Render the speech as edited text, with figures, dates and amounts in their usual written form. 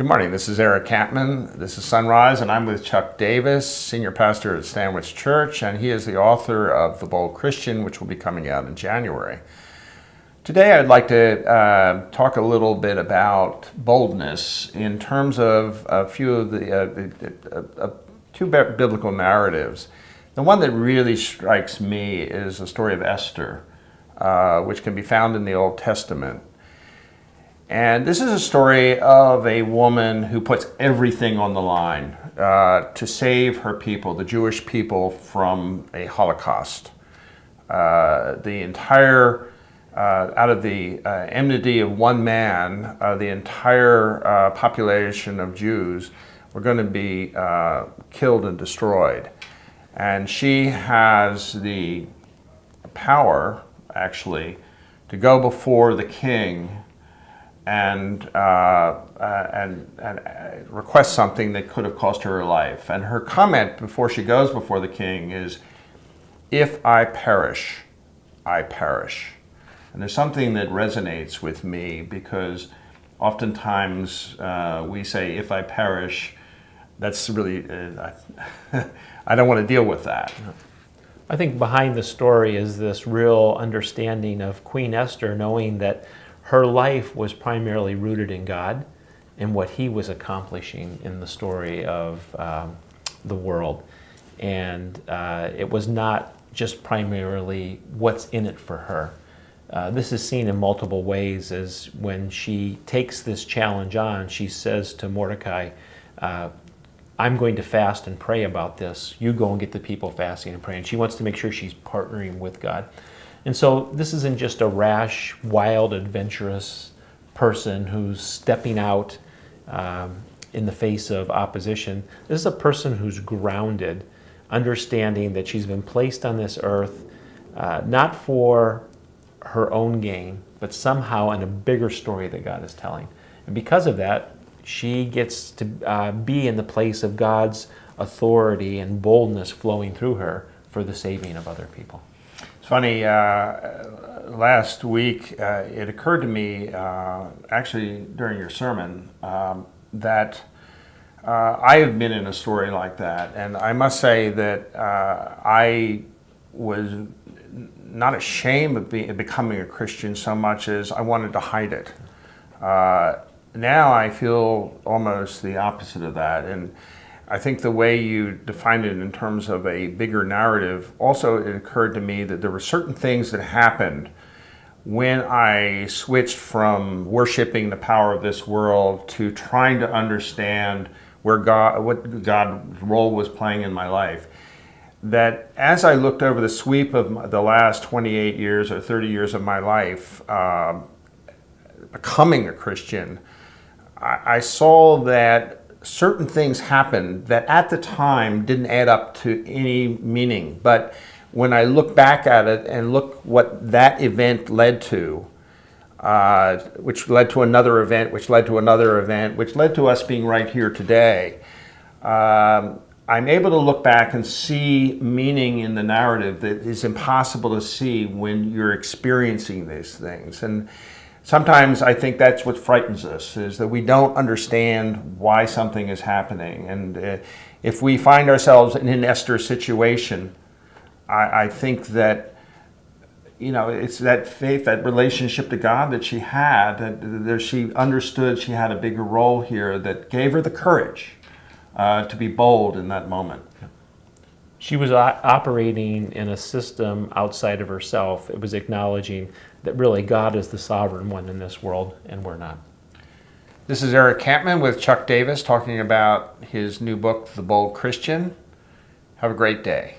Good morning. This is Eric Kampmann. This is Sunrise, and I'm with Chuck Davis, senior pastor at Stanwich Church, and he is the author of The Bold Christian, which will be coming out in January. Today, I'd like to talk a little bit about boldness in terms of a few of the two biblical narratives. The one that really strikes me is the story of Esther, which can be found in the Old Testament. And this is a story of a woman who puts everything on the line to save her people, the Jewish people, from a Holocaust. The entire, out of the enmity of one man, the entire population of Jews were going to be killed and destroyed. And she has the power, actually, to go before the king and request something that could have cost her life. And her comment before she goes before the king is, "If I perish, I perish." And there's something that resonates with me because oftentimes we say, "If I perish," that's really, I don't want to deal with that. I think behind the story is this real understanding of Queen Esther, knowing that her life was primarily rooted in God and what He was accomplishing in the story of the world. And it was not just primarily what's in it for her. This is seen in multiple ways, as when she takes this challenge on, she says to Mordecai, "I'm going to fast and pray about this. You go and get the people fasting and praying." She wants to make sure she's partnering with God. And so this isn't just a rash, wild, adventurous person who's stepping out in the face of opposition. This is a person who's grounded, understanding that she's been placed on this earth not for her own gain, but somehow in a bigger story that God is telling. And because of that, she gets to be in the place of God's authority and boldness flowing through her for the saving of other people. It's funny, last week it occurred to me, actually during your sermon, that I have been in a story like that. And I must say that I was not ashamed of becoming a Christian so much as I wanted to hide it. Now I feel almost the opposite of that, and I think the way you defined it in terms of a bigger narrative, also it occurred to me that there were certain things that happened when I switched from worshiping the power of this world to trying to understand what God's role was playing in my life. That as I looked over the sweep of the last 28 years or 30 years of my life, becoming a Christian, I saw that certain things happened that at the time didn't add up to any meaning. But when I look back at it and look what that event led to, which led to another event, which led to another event, which led to us being right here today, I'm able to look back and see meaning in the narrative that is impossible to see when you're experiencing these things. And sometimes I think that's what frightens us, is that we don't understand why something is happening. And if we find ourselves in an Esther situation, I think that, it's that faith, that relationship to God that she had, that she understood she had a bigger role here that gave her the courage to be bold in that moment. She was operating in a system outside of herself. It was acknowledging that really God is the sovereign one in this world and we're not. This is Eric Kampmann with Chuck Davis talking about his new book, The Bold Christian. Have a great day.